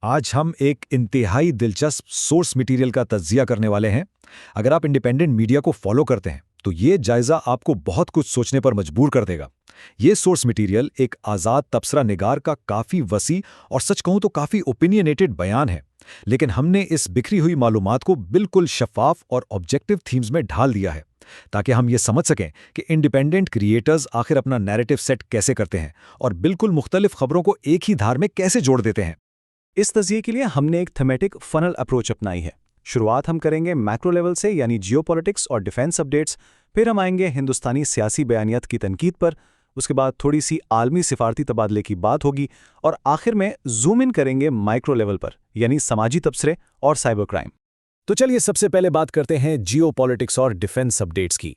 आज हम एक इंतहाई दिलचस्प सोर्स मटेरियल का तज्जिया करने वाले हैं। अगर आप इंडिपेंडेंट मीडिया को फॉलो करते हैं तो ये जायजा आपको बहुत कुछ सोचने पर मजबूर कर देगा। ये सोर्स मटेरियल एक आज़ाद तबसरा निगार का काफ़ी वसी और सच कहूँ तो काफ़ी ओपिनियनेटेड बयान है, लेकिन हमने इस बिखरी हुई मालूमात को बिल्कुल शफाफ और ऑब्जेक्टिव थीम्स में ढाल दिया है ताकि हम ये समझ सकें कि इंडिपेंडेंट क्रिएटर्स आखिर अपना नैरेटिव सेट कैसे करते हैं और बिल्कुल मुख्तलिफ खबरों को एक ही धार में कैसे जोड़ देते हैं। इस तज़िये के लिए हमने एक थीमेटिक फनल अप्रोच अपनाई है। शुरुआत हम करेंगे मैक्रो लेवल से, यानी जियोपॉलिटिक्स और डिफेंस अपडेट्स। फिर हम आएंगे हिंदुस्तानी सियासी बयानियत की तनकीद पर। उसके बाद थोड़ी सी आलमी सिफारती तबादले की बात होगी और आखिर में जूम इन करेंगे माइक्रो लेवल पर, यानी समाजी तबसरे और साइबर क्राइम। तो चलिए सबसे पहले बात करते हैं जियोपॉलिटिक्स और डिफेंस अपडेट्स की।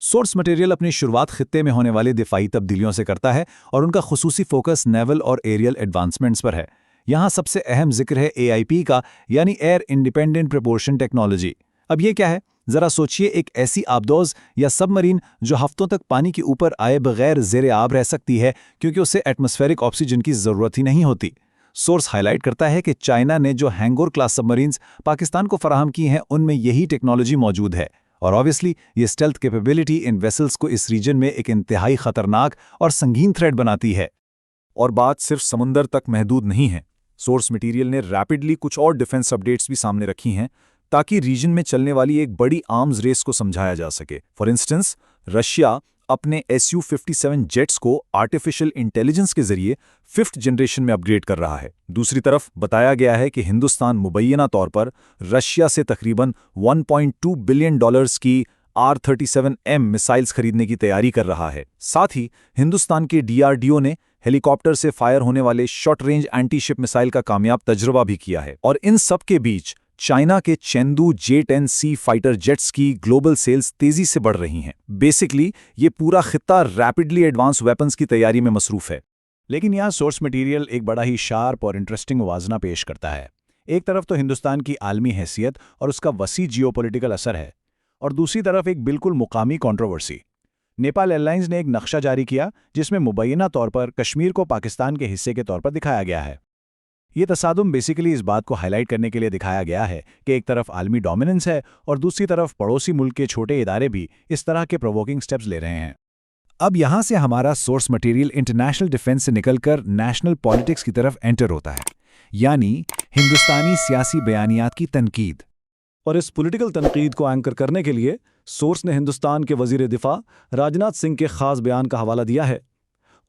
सोर्स मटेरियल अपनी शुरुआत खित्ते में होने वाली दिफाई तब्दीलियों से करता है और उनका खुसूसी फोकस नेवल और एरियल एडवांसमेंट्स पर है। यहाँ सबसे अहम जिक्र है AIP का, यानी एयर इंडिपेंडेंट प्रपोर्शन टेक्नोलॉजी। अब ये क्या है? जरा सोचिए, एक ऐसी आबदोज या सबमरीन जो हफ्तों तक पानी के ऊपर आए बगैर ज़ेरे आब रह सकती है क्योंकि उसे एटमॉस्फेरिक ऑक्सीजन की ज़रूरत ही नहीं होती। सोर्स हाईलाइट करता है कि चाइना ने जो हैंगोर क्लास सबमरीन्स पाकिस्तान को फराहम की हैं उनमें यही टेक्नोलॉजी मौजूद है, और ऑब्वियसली ये स्टेल्थ कैपेबिलिटी इन वेसल्स को इस रीजन में एक इंतहाई खतरनाक और संगीन थ्रेट बनाती है। और बात सिर्फ समुंदर तक महदूद नहीं है। सोर्स मटेरियल ने रैपिडली कुछ और डिफेंस अपडेट्स भी सामने रखी हैं ताकि रीजन में चलने वाली एक बड़ी आर्म्स रेस को समझाया जा सके। फॉर इंस्टेंस, रशिया अपने Su-57 जेट्स को आर्टिफिशियल इंटेलिजेंस के जरिए 5th जनरेशन में अपग्रेड कर रहा है। दूसरी तरफ बताया गया है कि हिंदुस्तान मुबैना तौर पर रशिया से तकरीबन $1.2 बिलियन की R-37M मिसाइल्स खरीदने की तैयारी कर रहा है। साथ ही हिंदुस्तान के DRDO ने हेलीकॉप्टर से फायर होने वाले short range anti ship missile का कामयाब तजुर्बा भी किया है। और इन सब के बीच चाइना के चेंदू J-10C फाइटर जेट्स की ग्लोबल सेल्स तेजी से बढ़ रही हैं। बेसिकली ये पूरा खित्ता रैपिडली एडवांस वेपन्स की तैयारी में मसरूफ है। लेकिन यहाँ सोर्स मटेरियल एक बड़ा ही शार्प और इंटरेस्टिंग वाजना पेश करता है। एक तरफ तो हिंदुस्तान की आलमी हैसियत और उसका वसी जियोपॉलिटिकल असर है, और दूसरी तरफ एक बिल्कुल मुकामी कंट्रोवर्सी। नेपाल एयरलाइंस ने एक नक्शा जारी किया जिसमें मुबैना तौर पर कश्मीर को पाकिस्तान के हिस्से के तौर पर दिखाया गया है। ये तसादुम बेसिकली इस बात को हाईलाइट करने के लिए दिखाया गया है कि एक तरफ आलमी डोमिनेंस है और दूसरी तरफ पड़ोसी मुल्क के छोटे इदारे भी इस तरह के प्रोवोकिंग स्टेप्स ले रहे हैं। अब यहाँ से हमारा सोर्स मटेरियल इंटरनेशनल डिफेंस से निकलकर नेशनल पॉलिटिक्स की तरफ एंटर होता है, यानी हिंदुस्तानी सियासी बयानियात की तनकीद। और इस पॉलिटिकल तनकीद को एंकर करने के लिए सोर्स ने हिंदुस्तान के वजीर दिफा राजनाथ सिंह के खास बयान का हवाला दिया है।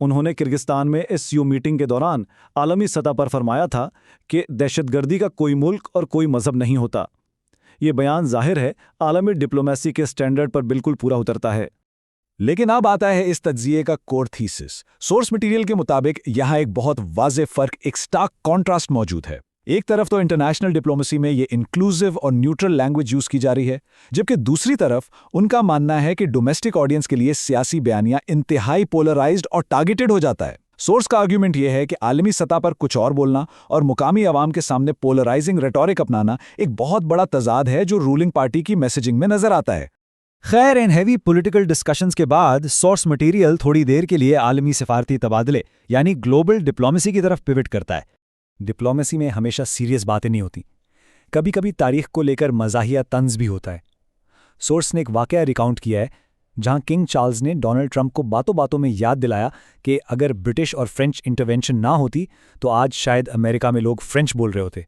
उन्होंने किर्गिस्तान में SCO मीटिंग के दौरान आलमी सतह पर फरमाया था कि दहशतगर्दी का कोई मुल्क और कोई मजहब नहीं होता। ये बयान जाहिर है आलमी डिप्लोमेसी के स्टैंडर्ड पर बिल्कुल पूरा उतरता है। लेकिन अब आता है इस तज्जिये का कोर थीसिस। सोर्स मटेरियल के मुताबिक यहाँ एक बहुत वाज़ेह फ़र्क, एक स्टार्क कॉन्ट्रास्ट मौजूद है। एक तरफ तो इंटरनेशनल डिप्लोमेसी में ये इंक्लूसिव और न्यूट्रल लैंग्वेज यूज़ की जा रही है, जबकि दूसरी तरफ उनका मानना है कि डोमेस्टिक ऑडियंस के लिए सियासी बयानियां इंतहाई पोलराइज्ड और टारगेटेड हो जाता है। सोर्स का आर्ग्यूमेंट ये है कि आलमी सतह पर कुछ और बोलना और मुकामी आवाम के सामने पोलराइजिंग रेटोरिक अपनाना एक बहुत बड़ा तजाद है जो रूलिंग पार्टी की मैसेजिंग में नजर आता है। खैर, इन हैवी पॉलिटिकल डिस्कशंस के बाद सोर्स मटेरियल थोड़ी देर के लिए आलमी सिफारती तबादले यानी ग्लोबल डिप्लोमेसी की तरफ पिवट करता है। डिप्लोमेसी में हमेशा सीरियस बातें नहीं होती, कभी कभी तारीख को लेकर मज़ाहिया तंज भी होता है। सोर्स ने एक वाक़या रिकाउंट किया है जहां किंग चार्ल्स ने डोनाल्ड ट्रंप को बातों बातों में याद दिलाया कि अगर ब्रिटिश और फ्रेंच इंटरवेंशन ना होती तो आज शायद अमेरिका में लोग फ्रेंच बोल रहे होते।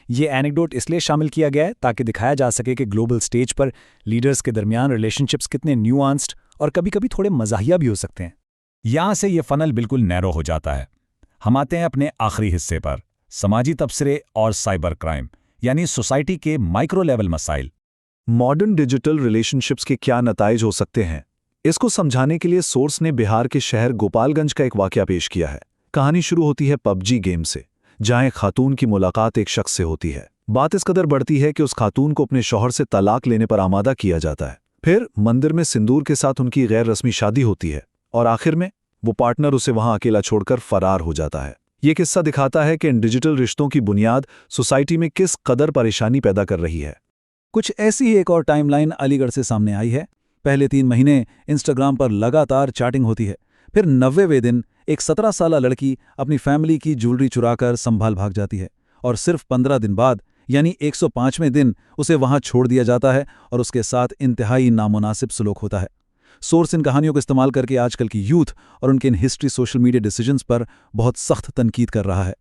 ये एनेक्डोट इसलिए शामिल किया गया है ताकि दिखाया जा सके कि ग्लोबल स्टेज पर लीडर्स के दरमियान रिलेशनशिप्स कितने न्यूआंस्ड और कभी कभी थोड़े मज़ाहिया भी हो सकते हैं। यहाँ से ये फनल बिल्कुल नैरो हो जाता है। हम आते हैं अपने आखिरी हिस्से पर, समाजी तबसरे और साइबर क्राइम, यानी सोसाइटी के माइक्रो लेवल मसाइल। मॉडर्न डिजिटल रिलेशनशिप्स के क्या नताइज हो सकते हैं, इसको समझाने के लिए सोर्स ने बिहार के शहर गोपालगंज का एक वाकया पेश किया है। कहानी शुरू होती है PUBG गेम से, जहां एक खातून की मुलाकात एक शख्स से होती है। बात इस कदर बढ़ती है कि उस खातून को अपने शौहर से तलाक लेने पर आमादा किया जाता है। फिर मंदिर में सिंदूर के साथ उनकी गैर रस्मी शादी होती है और आखिर में वो पार्टनर उसे वहां अकेला छोड़कर फरार हो जाता है। ये किस्सा दिखाता है कि इन डिजिटल रिश्तों की बुनियाद सोसाइटी में किस कदर परेशानी पैदा कर रही है। कुछ ऐसी ही एक और टाइमलाइन अलीगढ़ से सामने आई है। पहले 3 महीने इंस्टाग्राम पर लगातार चैटिंग होती है, फिर 90वें दिन एक 17 साला लड़की अपनी फैमिली की ज्वेलरी चुराकर संभाल भाग जाती है اور صرف 15 दिन बाद यानी 105वें दिन उसे वहां छोड़ दिया जाता है और उसके साथ इंतहाई नामुनासिब सलूक होता है। सोर्स इन कहानियों को इस्तेमाल करके आजकल की यूथ और उनके in history social media decisions पर बहुत सख्त तनकीद कर रहा है।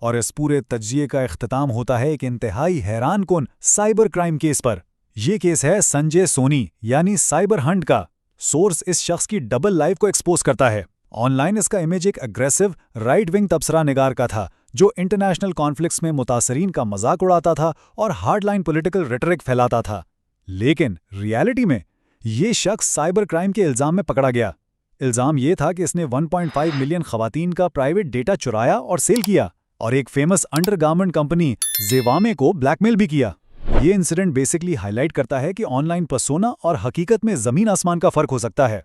और इस पूरे तज्जिए का इख्तिताम होता है एक इंतहाई हैरान कुन साइबर क्राइम केस पर। यह केस है संजय सोनी यानी साइबर हंट का। सोर्स इस शख्स की डबल लाइफ को एक्सपोज करता है। ऑनलाइन इसका इमेज एक अग्रेसिव राइट विंग तबसरा निगार का था जो इंटरनेशनल कॉन्फ्लिक्ट्स में मुतासरीन का मजाक उड़ाता था और हार्डलाइन पॉलिटिकल रेटरिक फैलाता था। लेकिन रियलिटी में ये शख्स साइबर क्राइम के इल्जाम में पकड़ा गया। इल्जाम ये था कि इसने 1.5 मिलियन खवातीन का प्राइवेट डेटा चुराया और सेल किया और एक फेमस अंडरगारमेंट कंपनी ज़ेवामे को ब्लैकमेल भी किया। ये इंसिडेंट बेसिकली हाईलाइट करता है कि ऑनलाइन पर्सोना और हकीकत में ज़मीन आसमान का फ़र्क हो सकता है।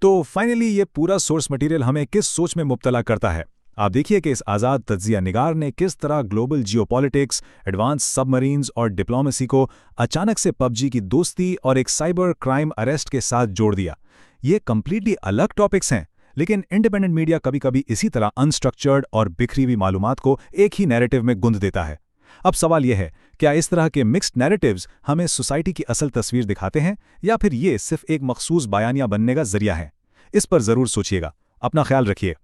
तो फाइनली ये पूरा सोर्स मटेरियल हमें किस सोच में मुब्तला करता है? आप देखिए कि इस आज़ाद तज्जिया निगार ने किस तरह ग्लोबल जियोपॉलिटिक्स, एडवांस सबमरीन्स और डिप्लोमेसी को अचानक से पबजी की दोस्ती और एक साइबर क्राइम अरेस्ट के साथ जोड़ दिया। ये कंप्लीटली अलग टॉपिक्स हैं, लेकिन इंडिपेंडेंट मीडिया कभी कभी इसी तरह अनस्ट्रक्चर्ड और बिखरी हुई मालूमात को एक ही नैरेटिव में गुंद देता है। अब सवाल यह है, क्या इस तरह के मिक्स्ड नैरेटिव्स हमें सोसाइटी की असल तस्वीर दिखाते हैं या फिर ये सिर्फ एक मखसूस बयानिया बनने का जरिया है? इस पर ज़रूर सोचिएगा। अपना ख्याल रखिए।